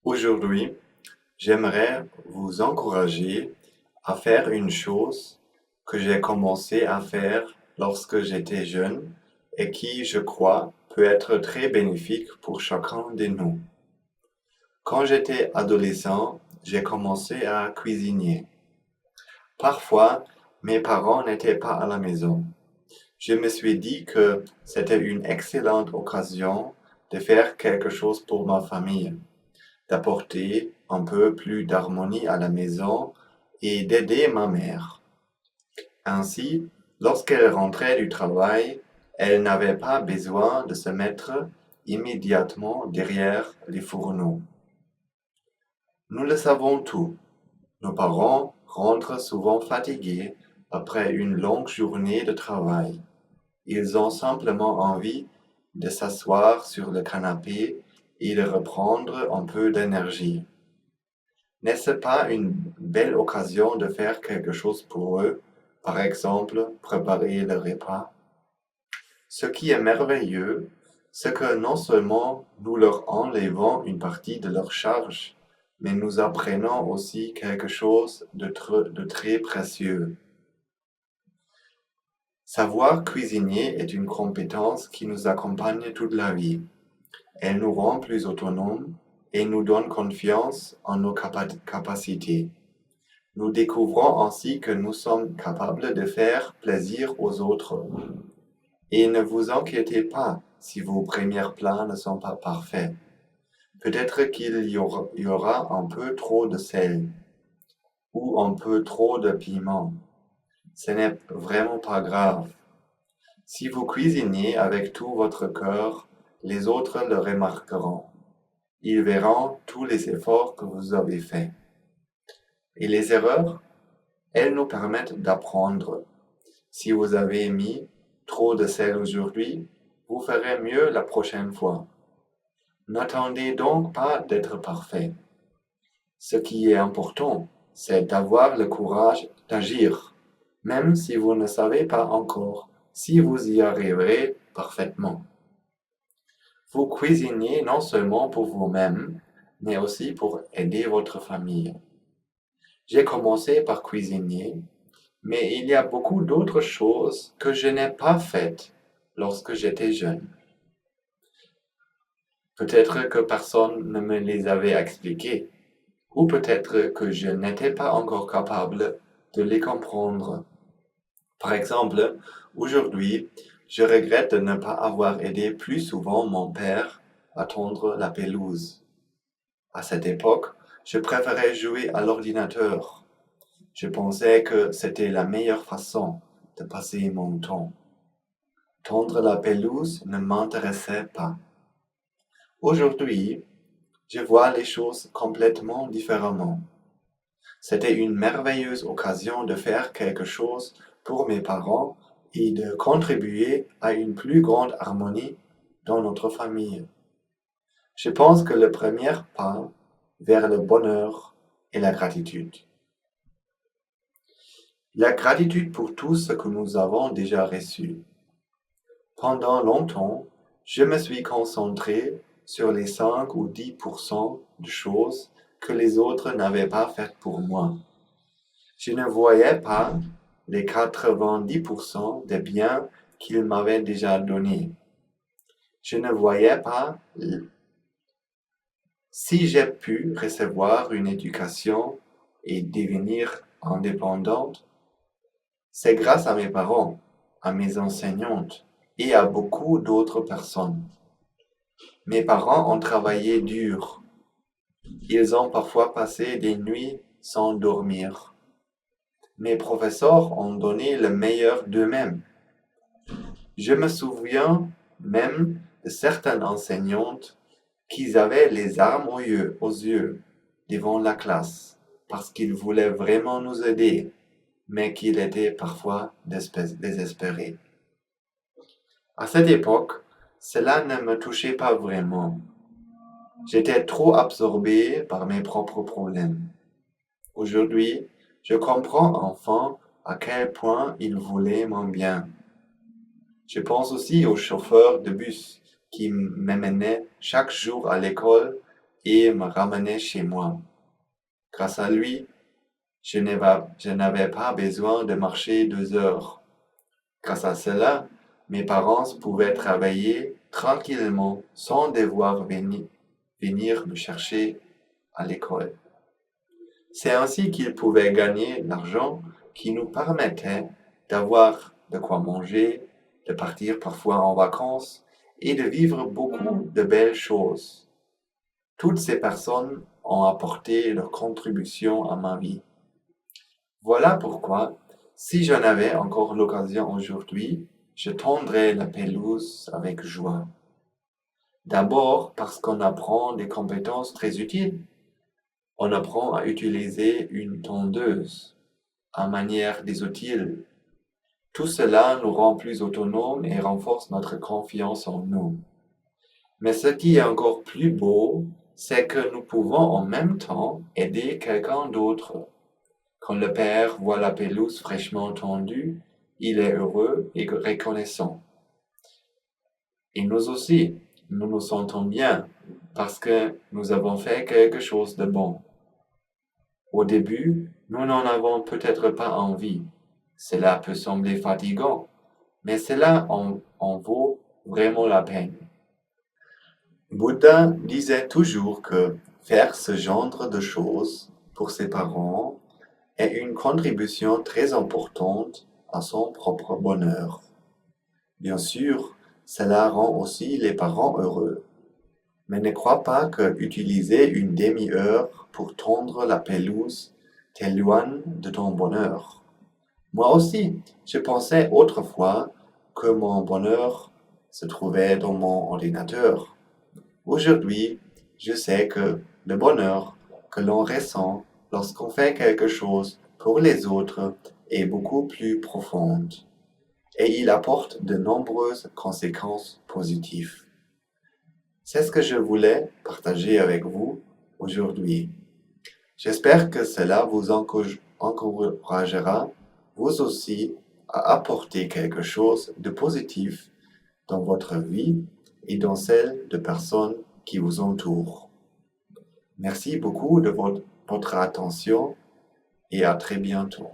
Aujourd'hui, j'aimerais vous encourager à faire une chose que j'ai commencé à faire lorsque j'étais jeune et qui, je crois, peut être très bénéfique pour chacun de nous. Quand j'étais adolescent, j'ai commencé à cuisiner. Parfois, mes parents n'étaient pas à la maison. Je me suis dit que c'était une excellente occasion de faire quelque chose pour ma famille, d'apporter un peu plus d'harmonie à la maison et d'aider ma mère. Ainsi, lorsqu'elle rentrait du travail, elle n'avait pas besoin de se mettre immédiatement derrière les fourneaux. Nous le savons tous, nos parents rentrent souvent fatigués après une longue journée de travail. Ils ont simplement envie de s'asseoir sur le canapé et de reprendre un peu d'énergie. N'est-ce pas une belle occasion de faire quelque chose pour eux, par exemple préparer le repas? Ce qui est merveilleux, c'est que non seulement nous leur enlevons une partie de leur charge, mais nous apprenons aussi quelque chose de très précieux. Savoir cuisiner est une compétence qui nous accompagne toute la vie. Elle nous rend plus autonomes et nous donne confiance en nos capacités. Nous découvrons ainsi que nous sommes capables de faire plaisir aux autres. Et ne vous inquiétez pas si vos premiers plats ne sont pas parfaits. Peut-être qu'il y aura un peu trop de sel ou un peu trop de piment. Ce n'est vraiment pas grave. Si vous cuisinez avec tout votre cœur, les autres le remarqueront. Ils verront tous les efforts que vous avez faits. Et les erreurs, elles nous permettent d'apprendre. Si vous avez mis trop de sel aujourd'hui, vous ferez mieux la prochaine fois. N'attendez donc pas d'être parfait. Ce qui est important, c'est d'avoir le courage d'agir, même si vous ne savez pas encore si vous y arriverez parfaitement. Vous cuisinez non seulement pour vous-même, mais aussi pour aider votre famille. J'ai commencé par cuisiner, mais il y a beaucoup d'autres choses que je n'ai pas faites lorsque j'étais jeune. Peut-être que personne ne me les avait expliquées, ou peut-être que je n'étais pas encore capable de les comprendre. Par exemple, aujourd'hui, je regrette de ne pas avoir aidé plus souvent mon père à tondre la pelouse. À cette époque, je préférais jouer à l'ordinateur. Je pensais que c'était la meilleure façon de passer mon temps. Tondre la pelouse ne m'intéressait pas. Aujourd'hui, je vois les choses complètement différemment. C'était une merveilleuse occasion de faire quelque chose pour mes parents et de contribuer à une plus grande harmonie dans notre famille. Je pense que le premier pas vers le bonheur est la gratitude. La gratitude pour tout ce que nous avons déjà reçu. Pendant longtemps, je me suis concentré sur les 5 ou 10% de choses que les autres n'avaient pas faites pour moi. Je ne voyais pas les 90% des biens qu'ils m'avaient déjà donnés. Je ne voyais pas si j'ai pu recevoir une éducation et devenir indépendante. C'est grâce à mes parents, à mes enseignantes et à beaucoup d'autres personnes. Mes parents ont travaillé dur. Ils ont parfois passé des nuits sans dormir. Mes professeurs ont donné le meilleur d'eux-mêmes. Je me souviens même de certaines enseignantes qui avaient les larmes aux yeux devant la classe parce qu'ils voulaient vraiment nous aider, mais qu'ils étaient parfois désespérés. À cette époque, cela ne me touchait pas vraiment. J'étais trop absorbé par mes propres problèmes. Aujourd'hui, je comprends enfin à quel point ils voulaient mon bien. Je pense aussi aux chauffeurs de bus qui m'amenaient chaque jour à l'école et me ramenait chez moi. Grâce à lui, je n'avais pas besoin de marcher 2 heures. Grâce à cela, mes parents pouvaient travailler tranquillement sans devoir venir me chercher à l'école. C'est ainsi qu'ils pouvaient gagner l'argent qui nous permettait d'avoir de quoi manger, de partir parfois en vacances et de vivre beaucoup de belles choses. Toutes ces personnes ont apporté leur contribution à ma vie. Voilà pourquoi, si j'en avais encore l'occasion aujourd'hui, je tondrais la pelouse avec joie. D'abord parce qu'on apprend des compétences très utiles. On apprend à utiliser une tondeuse, à manière des outils. Tout cela nous rend plus autonomes et renforce notre confiance en nous. Mais ce qui est encore plus beau, c'est que nous pouvons en même temps aider quelqu'un d'autre. Quand le père voit la pelouse fraîchement tondue, il est heureux et reconnaissant. Et nous aussi, nous nous sentons bien parce que nous avons fait quelque chose de bon. Au début, nous n'en avons peut-être pas envie. Cela peut sembler fatigant, mais cela en vaut vraiment la peine. Bouddha disait toujours que faire ce genre de choses pour ses parents est une contribution très importante à son propre bonheur. Bien sûr, cela rend aussi les parents heureux. Mais ne crois pas que utiliser une demi-heure pour tondre la pelouse t'éloigne de ton bonheur. Moi aussi, je pensais autrefois que mon bonheur se trouvait dans mon ordinateur. Aujourd'hui, je sais que le bonheur que l'on ressent lorsqu'on fait quelque chose pour les autres est beaucoup plus profond et il apporte de nombreuses conséquences positives. C'est ce que je voulais partager avec vous aujourd'hui. J'espère que cela vous encouragera, vous aussi, à apporter quelque chose de positif dans votre vie et dans celle de personnes qui vous entourent. Merci beaucoup de votre attention et à très bientôt.